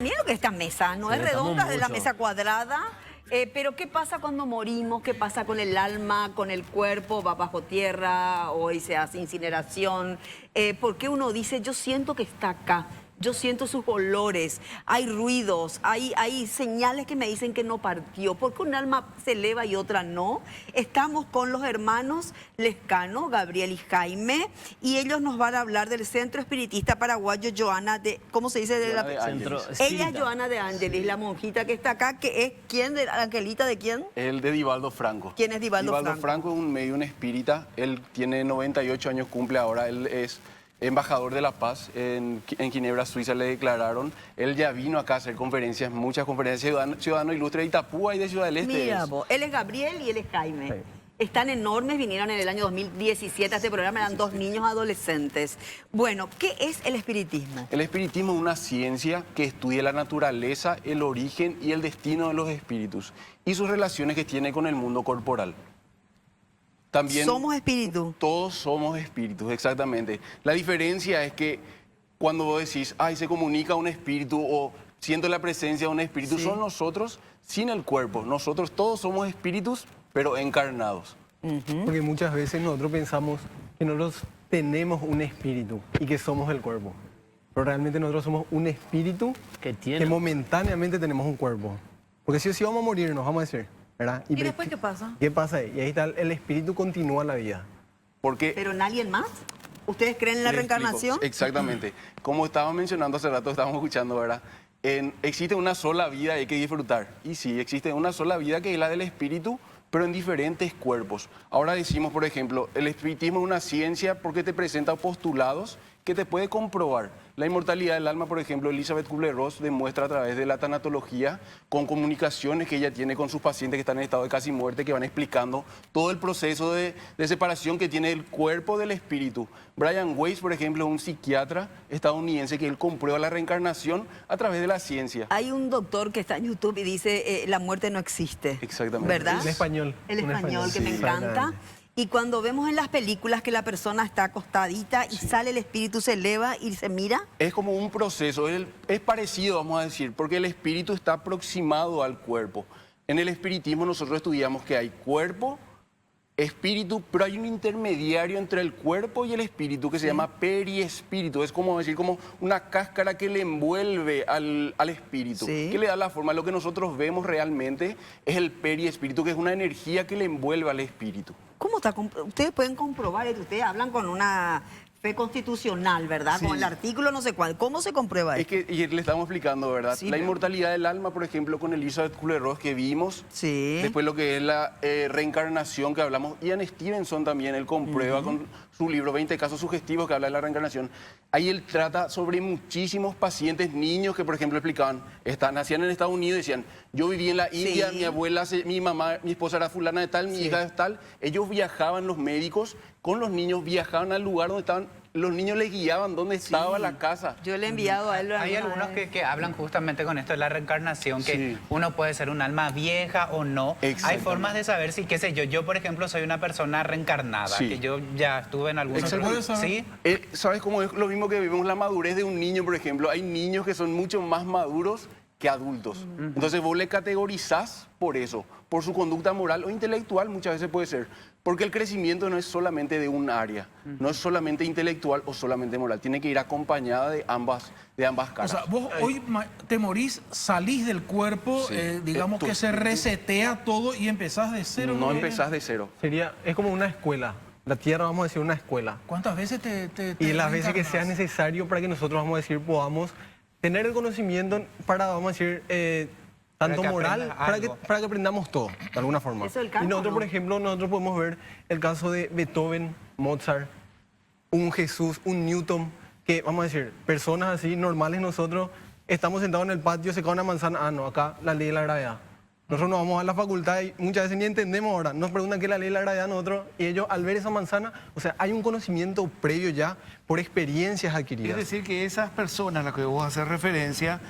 Miren lo que es esta mesa, no es redonda, es de la mesa cuadrada. Pero ¿qué pasa cuando morimos? ¿Qué pasa con el alma, con el cuerpo? ¿Va bajo tierra? ¿Hoy se hace incineración? ¿Por qué uno dice, yo siento que está acá? Yo siento sus olores, hay ruidos, hay señales que me dicen que no partió. ¿Por qué un alma se eleva y otra no? Estamos con los hermanos Lescano, Gabriel y Jaime, y ellos nos van a hablar del Centro Espiritista Paraguayo Joana de... ¿Cómo se dice? Centro Ella es Joana de Ángelis, la monjita que está acá, que es ¿quién? ¿De Angelita de quién? El de Divaldo Franco. ¿Quién es Divaldo Franco? Divaldo Franco es un medio, un espírita. Él tiene 98 años, cumple ahora. Él es embajador de la paz en Ginebra, Suiza, le declararon. Él ya vino acá a hacer conferencias, muchas conferencias, ciudadano ilustre de Itapúa y de Ciudad del Este. Mira vos, él es Gabriel y él es Jaime. Sí. Están enormes, vinieron en el año 2017 a este programa, eran dos niños adolescentes. Bueno, ¿qué es el espiritismo? El espiritismo es una ciencia que estudia la naturaleza, el origen y el destino de los espíritus y sus relaciones que tiene con el mundo corporal. También somos espíritus. Todos somos espíritus, exactamente. La diferencia es que cuando vos decís, ay, se comunica un espíritu o siento la presencia de un espíritu, sí, son nosotros sin el cuerpo. Nosotros todos somos espíritus, pero encarnados. Porque muchas veces nosotros pensamos que nosotros tenemos un espíritu y que somos el cuerpo. Pero realmente nosotros somos un espíritu que momentáneamente tenemos un cuerpo. Porque si vamos a morirnos, vamos a decir, ¿verdad? ¿Y después qué pasa? ¿Qué pasa ahí? Y ahí está, el espíritu continúa la vida. Porque ¿Pero en alguien más? ¿Ustedes creen en la reencarnación? Explico. Exactamente. Como estaba mencionando hace rato, estábamos escuchando, ¿verdad? Existe una sola vida y hay que disfrutar. Y sí, existe una sola vida que es la del espíritu, pero en diferentes cuerpos. Ahora decimos, por ejemplo, el espiritismo es una ciencia porque te presenta postulados que te puede comprobar. La inmortalidad del alma, por ejemplo, Elizabeth Kubler-Ross demuestra a través de la tanatología, con comunicaciones que ella tiene con sus pacientes que están en estado de casi muerte, que van explicando todo el proceso de separación que tiene el cuerpo del espíritu. Brian Weiss, por ejemplo, es un psiquiatra estadounidense que él comprueba la reencarnación a través de la ciencia. Hay un doctor que está en YouTube y dice, la muerte no existe. Exactamente. ¿Verdad? El español. El español, que sí, me encanta. Y cuando vemos en las películas que la persona está acostadita y sale el espíritu, se eleva y se mira. Es como un proceso, es parecido, vamos a decir, porque el espíritu está aproximado al cuerpo. En el espiritismo nosotros estudiamos que hay cuerpo, espíritu, pero hay un intermediario entre el cuerpo y el espíritu que se llama periespíritu. Es como decir, como una cáscara que le envuelve al espíritu, que le da la forma. Lo que nosotros vemos realmente es el periespíritu, que es una energía que le envuelve al espíritu. ¿Cómo está? Ustedes pueden comprobar esto. Ustedes hablan con una fe constitucional, ¿verdad? Sí. Con el artículo no sé cuál. ¿Cómo se comprueba esto? Es que y le estamos explicando, ¿verdad? Sí, la inmortalidad del alma, por ejemplo, con Elizabeth Kubler-Ross que vimos. Sí. Después lo que es la reencarnación que hablamos. Ian Stevenson también, él comprueba con su libro 20 casos sugestivos que habla de la reencarnación. Ahí él trata sobre muchísimos pacientes, niños que, por ejemplo, explicaban, nacían en Estados Unidos y decían, yo viví en la India, mi abuela, mi mamá, mi esposa era fulana de tal, mi hija de tal. Ellos viajaban, los médicos, con los niños, viajaban al lugar donde estaban, los niños les guiaban dónde estaba la casa. Yo le he enviado a él. Hay algunos que hablan justamente con esto de la reencarnación, que uno puede ser un alma vieja o no. Hay formas de saber si, qué sé yo, yo por ejemplo soy una persona reencarnada, que yo ya estuve en algunos... ¿Sí? ¿Sabes cómo es lo mismo que vivimos la madurez de un niño, por ejemplo? Hay niños que son mucho más maduros que adultos. Entonces vos le categorizás por eso, por su conducta moral o intelectual muchas veces puede ser. Porque el crecimiento no es solamente de un área, no es solamente intelectual o solamente moral, tiene que ir acompañada de ambas caras. O sea, vos hoy te morís, salís del cuerpo, digamos que se resetea todo y empezás de cero. No empezás de cero. Es como una escuela. La tierra, vamos a decir, una escuela. ¿Cuántas veces te y las veces que sea necesario para que nosotros, vamos a decir, podamos tener el conocimiento para, vamos a decir, tanto moral, para que aprendamos todo, de alguna forma. Eso el campo, y nosotros, ¿no? por ejemplo, nosotros podemos ver el caso de Beethoven, Mozart, un Jesús, un Newton, que, vamos a decir, personas así normales, nosotros estamos sentados en el patio, se cae una manzana, no, acá la ley de la gravedad. Nosotros nos vamos a la facultad y muchas veces ni entendemos ahora. Nos preguntan qué es la ley de la gravedad a nosotros y ellos al ver esa manzana, o sea, hay un conocimiento previo ya por experiencias adquiridas. Es decir, que esas personas a las que vos haces referencia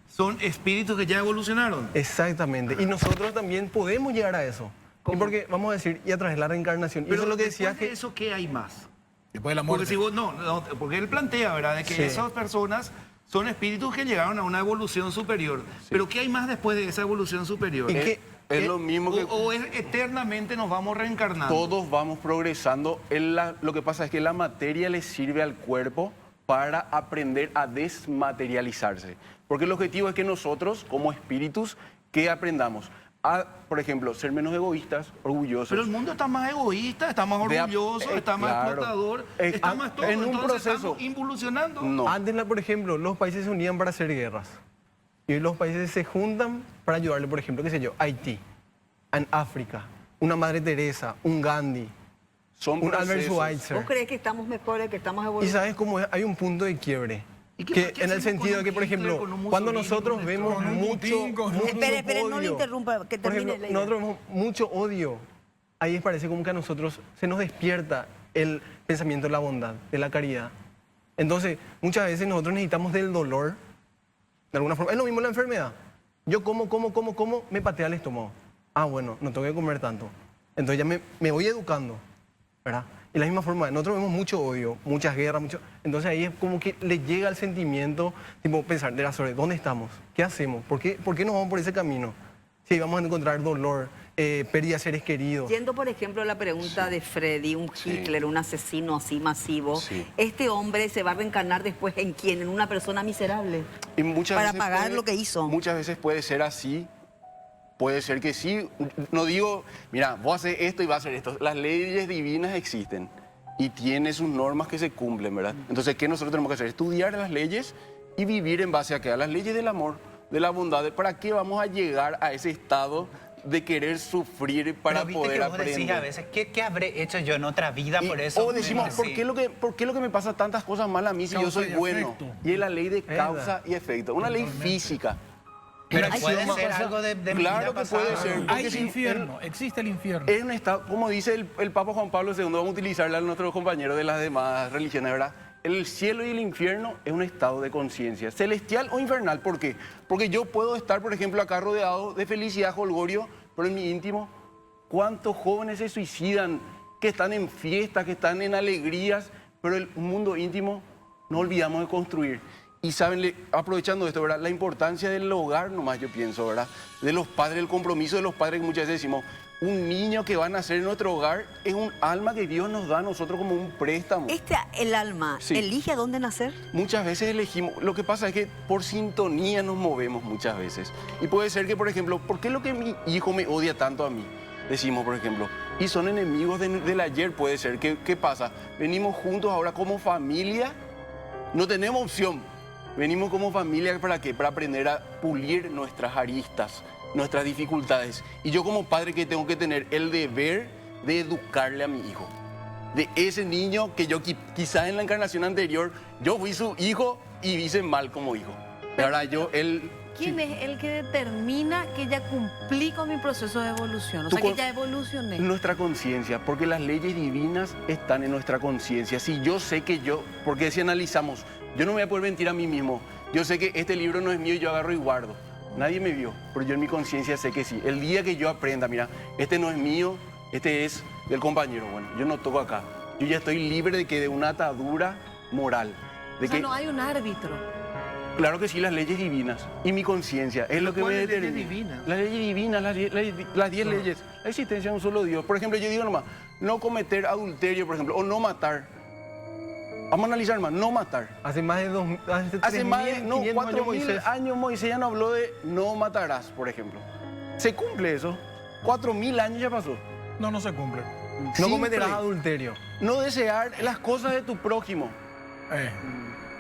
son espíritus que ya evolucionaron. Exactamente. Y nosotros también podemos llegar a eso. Y porque, vamos a decir, y a través de la reencarnación. Pero eso es lo que después decía de eso, ¿qué hay más? Después de la muerte. Porque si vos, porque él plantea, ¿verdad? De que esas personas son espíritus que llegaron a una evolución superior. Pero ¿qué hay más después de esa evolución superior? Es lo mismo que... O es eternamente nos vamos reencarnando. Todos vamos progresando. Lo que pasa es que la materia le sirve al cuerpo para aprender a desmaterializarse. Porque el objetivo es que nosotros, como espíritus, ¿qué aprendamos? A, por ejemplo, ser menos egoístas, orgullosos. Pero el mundo está más egoísta, está más orgulloso, está más explotador, está más todo. En un Entonces proceso... estamos involucionando. No. Antes, por ejemplo, los países se unían para hacer guerras. Y hoy los países se juntan para ayudarle, por ejemplo, qué sé yo, Haití, en África, una Madre Teresa, un Gandhi, un Albert Schweitzer. ¿Vos crees que estamos mejores, que estamos Y evolucionando? sabes cómo es, hay un punto de quiebre. ¿Y qué Que en el hacemos sentido con de que, por un Hitler, ejemplo, con un cuando Mussolini, nosotros con vemos con un mucho, Putin, con un- mucho Espere, no le odio, interrumpa, que por termine ejemplo, la idea. nosotros vemos mucho odio, ahí parece como que a nosotros se nos despierta el pensamiento de la bondad, de la caridad. Entonces, muchas veces nosotros necesitamos del dolor, de alguna forma. Es lo mismo la enfermedad. Yo como, me patea el estómago. Ah, bueno, no tengo que comer tanto. Entonces ya me voy educando, ¿verdad? Y de la misma forma, nosotros vemos mucho odio, muchas guerras, entonces ahí es como que le llega el sentimiento, tipo pensar, sobre ¿dónde estamos? ¿Qué hacemos? ¿Por qué nos vamos por ese camino? Si vamos a encontrar dolor, pérdida de seres queridos. Yendo, por ejemplo, a la pregunta de Freddy, un Hitler, un asesino así masivo, ¿este hombre se va a reencarnar después en quién? ¿En una persona miserable? Y muchas Para veces pagar lo que hizo. Muchas veces puede ser así, puede ser que sí. No digo, mira, vos haces esto y vas a hacer esto. Las leyes divinas existen y tiene sus normas que se cumplen, ¿verdad? Entonces, ¿qué nosotros tenemos que hacer? Estudiar las leyes y vivir en base a qué? A las leyes del amor, de la bondad. ¿Para qué vamos a llegar a ese estado de querer sufrir para Pero viste poder que vos aprender? decís a veces, ¿qué habré hecho yo en otra vida por eso? O decimos, Sí. ¿por qué lo que me pasa tantas cosas mal a mí si yo Causa soy y bueno? efecto. Y es la ley de ¿Verdad? causa y efecto, una ley física. Pero Hay puede sido ser más- algo de mi Claro vida que pasada. puede ser. Hay Porque si- infierno, existe el infierno. Es un estado, como dice el Papa Juan Pablo II, vamos a utilizarle a nuestros compañeros de las demás religiones, ¿verdad? El cielo y el infierno es un estado de conciencia, celestial o infernal. ¿Por qué? Porque yo puedo estar, por ejemplo, acá rodeado de felicidad, jolgorio, pero en mi íntimo, ¿cuántos jóvenes se suicidan, que están en fiestas, que están en alegrías, pero el mundo íntimo no olvidamos de construir? Y saben, aprovechando esto, ¿verdad? La importancia del hogar nomás, yo pienso, ¿verdad? De los padres, el compromiso de los padres, que muchas veces decimos, un niño que va a nacer en nuestro hogar es un alma que Dios nos da a nosotros como un préstamo. El alma, Sí. ¿elige a dónde nacer? Muchas veces elegimos, lo que pasa es que por sintonía nos movemos muchas veces. Y puede ser que, por ejemplo, ¿por qué lo que mi hijo me odia tanto a mí? Decimos, por ejemplo, y son enemigos del ayer, puede ser. ¿Qué pasa? Venimos juntos ahora como familia, no tenemos opción. Venimos como familia, ¿para qué? Para aprender a pulir nuestras aristas, nuestras dificultades. Y yo como padre, que tengo que tener el deber de educarle a mi hijo. De ese niño que yo quizás en la encarnación anterior, yo fui su hijo y hice mal como hijo. Y ahora ¿Quién es el que determina que ya cumplí con mi proceso de evolución? O Tú sea, que con- ya evolucioné. Nuestra conciencia, porque las leyes divinas están en nuestra conciencia. Si yo sé que porque si analizamos, yo no me voy a poder mentir a mí mismo. Yo sé que este libro no es mío y yo agarro y guardo. Nadie me vio, pero yo en mi conciencia sé que sí. El día que yo aprenda, mira, este no es mío, este es del compañero. Bueno, yo no toco acá. Yo ya estoy libre de una atadura moral. De O sea, que, no hay un árbitro. claro que sí, las leyes divinas y mi conciencia es lo que me ¿Cuáles leyes determina. divinas? Las leyes divinas, las 10 leyes, la existencia de un solo Dios. Por ejemplo, yo digo nomás, no cometer adulterio, por ejemplo, o no matar. Vamos a analizar más, no matar. Hace más de Hace más de 3.500 años 4.000 Moisés. años Moisés ya no habló de no matarás, por ejemplo. ¿Se cumple eso? 4.000 años ya pasó. No se cumple. No Simple. cometerás adulterio. No desear las cosas de tu prójimo.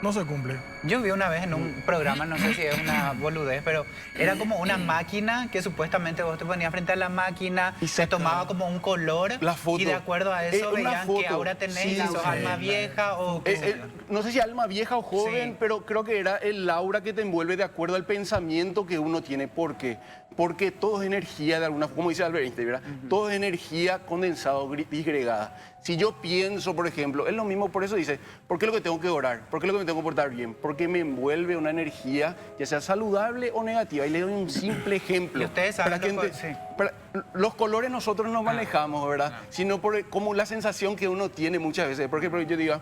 No se cumple. Yo vi una vez en un programa, no sé si es una boludez, pero era como una máquina que supuestamente vos te ponías frente a la máquina Y y se tomaba como un color La foto. y de acuerdo a eso Una veían foto. que ahora tenés, Sí, si sos sí. alma vieja o qué sé yo. No sé si alma vieja o joven, Sí. pero creo que era el aura que te envuelve de acuerdo al pensamiento que uno tiene. ¿Por qué? Porque todo es energía de alguna forma, como dice Albert Einstein, ¿verdad? Todo es energía condensado, disgregada. Si yo pienso, por ejemplo, es lo mismo, por eso dice, ¿por qué es lo que tengo que orar? ¿Por qué es lo que me tengo que portar bien? Porque me envuelve una energía, ya sea saludable o negativa. Y le doy un simple ejemplo. Y ustedes saben para que lo que- ente- sí. para- los colores nosotros no manejamos, ¿verdad? Sino por como la sensación que uno tiene muchas veces. Por ejemplo, yo diga,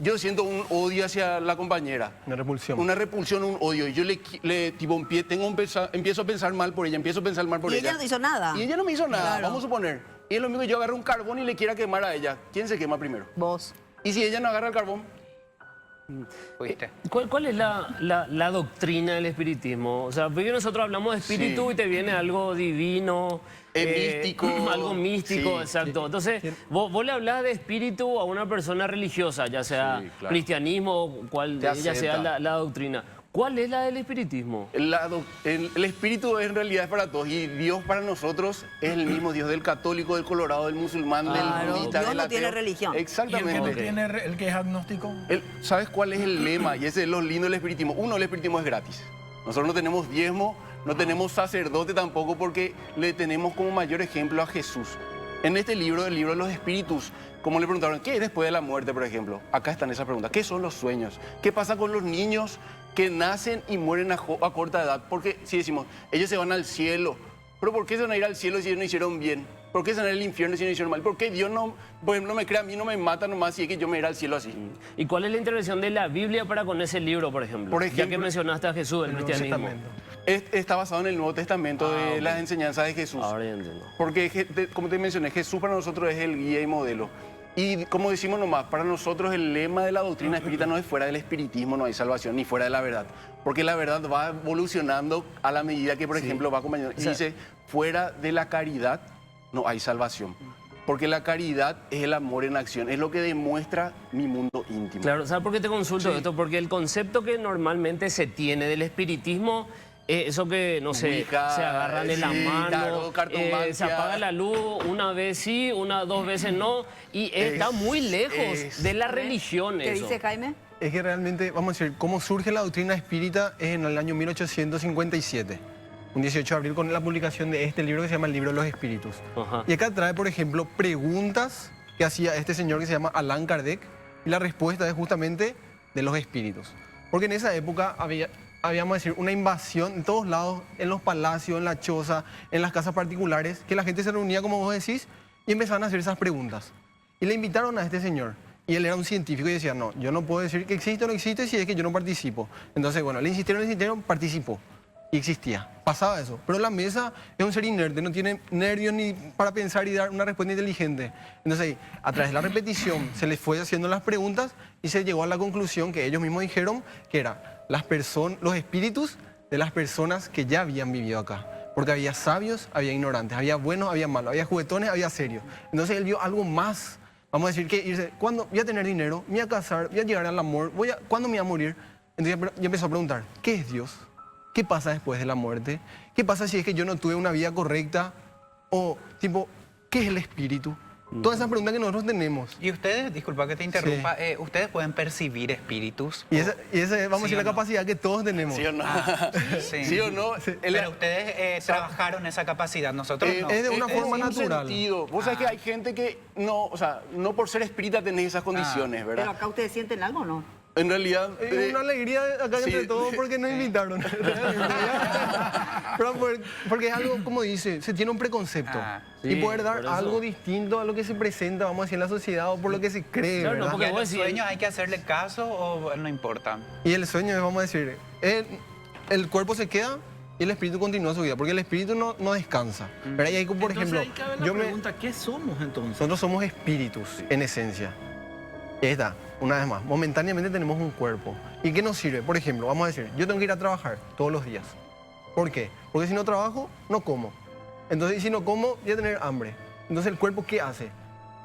yo siento un odio hacia la compañera. Una repulsión. Una repulsión, un odio. Y yo empiezo a pensar mal por ella, empiezo a pensar mal por Y ella. ella no te hizo nada. Y ella no me hizo nada, Claro. vamos a suponer. Y es lo mismo que yo agarro un carbón y le quiera quemar a ella. ¿Quién se quema primero? Vos. Y si ella no agarra el carbón, Fuiste. ¿Cuál es la doctrina del espiritismo? O sea, porque nosotros hablamos de espíritu Sí. y te viene algo divino. Místico. Algo místico, Sí. exacto. Entonces, vos le hablás de espíritu a una persona religiosa, ya sea Sí, claro. cristianismo, Te ya sea acepta. la doctrina. ¿Cuál es la del espiritismo? el espíritu en realidad es para todos. Y Dios para nosotros es el mismo Dios del católico, del colorado, del musulmán, Claro, del budista, Dios del no ateo. tiene religión. Y el Exactamente. que no tiene, el que es agnóstico. ¿Sabes cuál es el lema? Y ese es lo lindo del espiritismo. Uno, el espiritismo es gratis. Nosotros no tenemos diezmo, no tenemos sacerdote tampoco, porque le tenemos como mayor ejemplo a Jesús. En este libro, el libro de los espíritus, como le preguntaron, ¿qué es después de la muerte, por ejemplo? Acá están esas preguntas. ¿Qué son los sueños? ¿Qué pasa con los niños que nacen y mueren a corta edad? Porque si decimos, ellos se van al cielo, ¿pero por qué se van a ir al cielo si ellos no hicieron bien? ¿Por qué se van a ir al infierno si no hicieron mal? ¿Por qué Dios no, por ejemplo, me crea a mí, no me mata nomás si es que yo me iré al cielo así? ¿Y cuál es la intervención de la Biblia para con ese libro, por ejemplo? Por Ya que ejemplo, mencionaste a Jesús, el El Nuevo cristianismo. Testamento. Está basado en el Nuevo Testamento de las enseñanzas de Jesús. Ahora ya entiendo. Porque, como te mencioné, Jesús para nosotros es el guía y modelo. Y como decimos nomás, para nosotros el lema de la doctrina espírita no es fuera del espiritismo, no hay salvación, ni fuera de la verdad. Porque la verdad va evolucionando a la medida que, por ejemplo, va acompañando. Y dice, fuera de la caridad no hay salvación. Porque la caridad es el amor en acción, es lo que demuestra mi mundo íntimo. Claro, ¿sabes por qué te consulto esto? Porque el concepto que normalmente se tiene del espiritismo, eso que, no sé, Ouija, se agarran de la sí, mano, tarot, cartomancia. se apaga la luz, una vez sí, dos veces no, y está muy lejos de la religión ¿Qué eso. dice Jaime? Es que realmente, vamos a decir, cómo surge la doctrina espírita es en el año 1857. Un 18 de abril con la publicación de este libro que se llama El Libro de los Espíritus. Ajá. Y acá trae, por ejemplo, preguntas que hacía este señor que se llama Allan Kardec, y la respuesta es justamente de los espíritus. Porque en esa época había, vamos a decir, una invasión en todos lados, en los palacios, en la choza, en las casas particulares, que la gente se reunía, como vos decís, y empezaban a hacer esas preguntas. Y le invitaron a este señor. Y él era un científico y decía, no, yo no puedo decir que existe o no existe si es que yo no participo. Entonces, bueno, le insistieron, participó. Y existía. Pasaba eso. Pero la mesa es un ser inerte, no tiene nervios ni para pensar y dar una respuesta inteligente. Entonces ahí, a través de la repetición, se les fue haciendo las preguntas y se llegó a la conclusión que ellos mismos dijeron que era los espíritus de las personas que ya habían vivido acá. Porque había sabios, había ignorantes, había buenos, había malos, había juguetones, había serios. Entonces él vio algo más. Vamos a decir que irse, ¿cuándo voy a tener dinero? ¿Me voy a casar? ¿Voy a llegar al amor? ¿Cuándo me voy a morir? Entonces yo empezó a preguntar, ¿qué es Dios? ¿Qué pasa después de la muerte? ¿Qué pasa si es que yo no tuve una vida correcta? O, tipo, ¿qué es el espíritu? Todas esas preguntas que nosotros tenemos. Y ustedes, disculpa que te interrumpa, ustedes pueden percibir espíritus. Y esa vamos a ¿Sí decir, o la no? capacidad que todos tenemos. ¿Sí o no? Sí. ¿Sí o no? Pero ustedes trabajaron esa capacidad, nosotros no. es de una forma un natural. sentido. Vos sabés que hay gente que no, o sea, no por ser espírita tenés esas condiciones, ¿verdad? Pero acá ustedes sienten algo, ¿no? En realidad... Es una alegría acá sí, entre todos porque nos invitaron. Pero porque es algo, como dice, se tiene un preconcepto. sí, y poder dar por eso. algo distinto a lo que se presenta, vamos a decir, en la sociedad o por lo que se cree, Claro, no, ¿verdad? porque ¿Y a vos los decís- sueños hay que hacerle caso o no importa? Y el sueño es, vamos a decir, el cuerpo se queda y el espíritu continúa su vida, porque el espíritu no descansa. Pero ahí hay, por ejemplo, Entonces ahí cabe la pregunta, ¿qué somos entonces? nosotros somos espíritus en esencia. Y ahí está, una vez más, momentáneamente tenemos un cuerpo. ¿Y qué nos sirve? Por ejemplo, vamos a decir, yo tengo que ir a trabajar todos los días. ¿Por qué? Porque si no trabajo, no como. Entonces, si no como, voy a tener hambre. Entonces, ¿el cuerpo qué hace?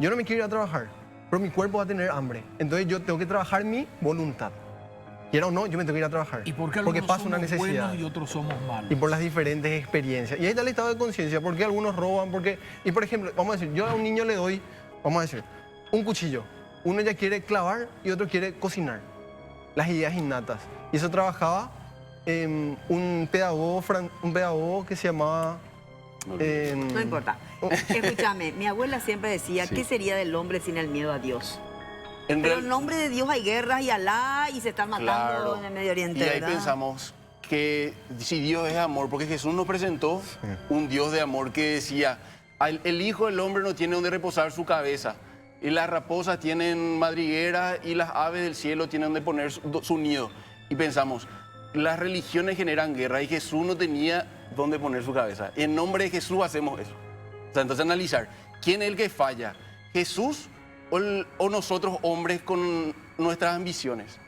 Yo no me quiero ir a trabajar, pero mi cuerpo va a tener hambre. Entonces, yo tengo que trabajar mi voluntad. Quiera o no, yo me tengo que ir a trabajar. ¿Y por qué porque algunos pasa una somos necesidad. buenos y otros somos malos? Y por las diferentes experiencias. Y ahí está el estado de conciencia, porque algunos roban, porque... Y por ejemplo, vamos a decir, yo a un niño le doy, vamos a decir, un cuchillo. Uno ya quiere clavar y otro quiere cocinar. Las ideas innatas. Y eso trabajaba un pedagogo que se llamaba... No importa. Escúchame, mi abuela siempre decía, ¿qué sería del hombre sin el miedo a Dios? En Pero real- en nombre de Dios hay guerras y Alá y se están matando Claro. en el Medio Oriente, Y ahí ¿verdad? pensamos que si Dios es amor, porque Jesús nos presentó un Dios de amor que decía, el Hijo del Hombre no tiene donde reposar su cabeza. Y las raposas tienen madriguera y las aves del cielo tienen donde poner su nido. Y pensamos, las religiones generan guerra y Jesús no tenía dónde poner su cabeza. En nombre de Jesús hacemos eso. O sea, entonces analizar, ¿quién es el que falla? ¿Jesús o nosotros hombres con nuestras ambiciones?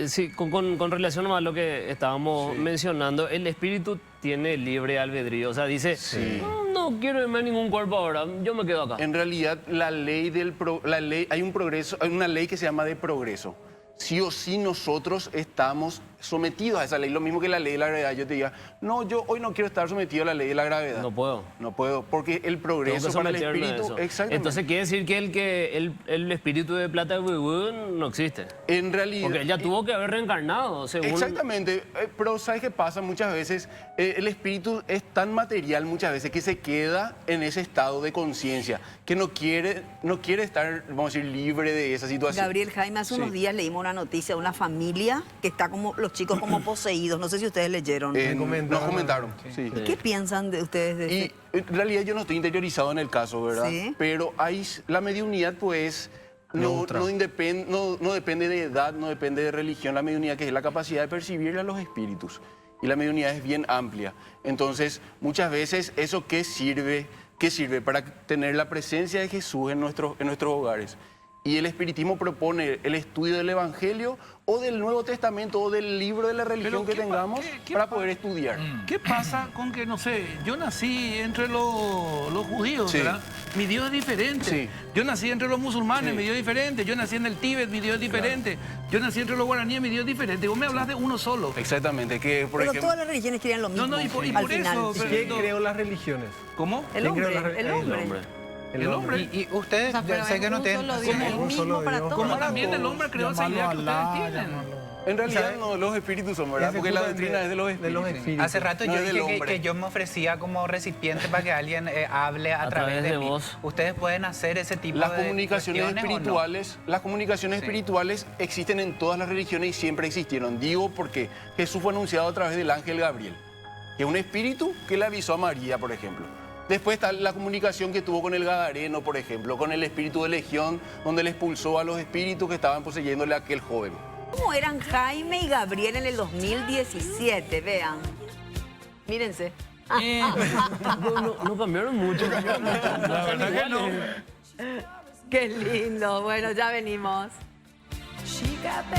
Sí, con relación a lo que estábamos mencionando, el espíritu tiene libre albedrío. O sea, dice, no quiero irme a ningún cuerpo ahora, yo me quedo acá. En realidad, hay una ley que se llama de progreso. Sí o sí nosotros estamos sometidos a esa ley. Lo mismo que la ley de la gravedad. Yo te diga, no, yo hoy no quiero estar sometido a la ley de la gravedad. No puedo. No puedo, porque el progreso para el espíritu... Exactamente. Entonces quiere decir que el espíritu de plata no existe. En realidad... Porque él ya tuvo que haber reencarnado, según... Exactamente, pero ¿sabes qué pasa? Muchas veces el espíritu es tan material muchas veces que se queda en ese estado de conciencia, que no quiere estar, vamos a decir, libre de esa situación. Gabriel, Jaime, hace unos días leímos una noticia de una familia que está como los chicos como poseídos. No sé si ustedes leyeron. Nos comentaron, sí. ¿Y qué piensan de ustedes de Y en realidad yo no estoy interiorizado en el caso, ¿verdad? Sí. Pero la mediunidad, pues, no depende de edad, no depende de religión. La mediunidad, que es la capacidad de percibir a los espíritus. Y la mediunidad es bien amplia. Entonces, muchas veces, ¿eso qué sirve? ¿Qué sirve? Para tener la presencia de Jesús en nuestros hogares. Y el espiritismo propone el estudio del Evangelio o del Nuevo Testamento o del libro de la religión que tengamos para poder estudiar. ¿Qué pasa con que, no sé, yo nací entre los judíos, ¿verdad? Mi Dios es diferente. Sí. Yo nací entre los musulmanes, mi Dios es diferente. Yo nací en el Tíbet, mi Dios es diferente. Yo nací entre los guaraníes, mi Dios es diferente. Vos me hablas de uno solo. Exactamente, que por Pero ejemplo... todas las religiones quieren lo mismo. No, y por al final. eso... ¿Quién creó las religiones? ¿Cómo? El hombre, el hombre. El hombre. Y ustedes, O sea, pero yo sé es que no un tienen... solo Dios, el Un mismo solo para Dios. todos. Como también el hombre creó esa idea que ustedes tienen. En realidad no, los espíritus son, ¿verdad? Porque la doctrina es de los espíritus. Hace rato No yo es del dije hombre. que yo me ofrecía como recipiente para que alguien hable a través de mí. vos. ¿Ustedes pueden hacer ese tipo Las de comunicaciones cuestiones o no? espirituales, las comunicaciones espirituales existen en todas las religiones y siempre existieron. Digo porque Jesús fue anunciado a través del ángel Gabriel, que es un espíritu que le avisó a María, por ejemplo. Después está la comunicación que tuvo con el Gadareno, por ejemplo, con el espíritu de Legión, donde le expulsó a los espíritus que estaban poseyéndole a aquel joven. ¿Cómo eran Jaime y Gabriel en el 2017? Vean. Mírense. No cambiaron mucho. La verdad que no. Qué lindo. Bueno, ya venimos.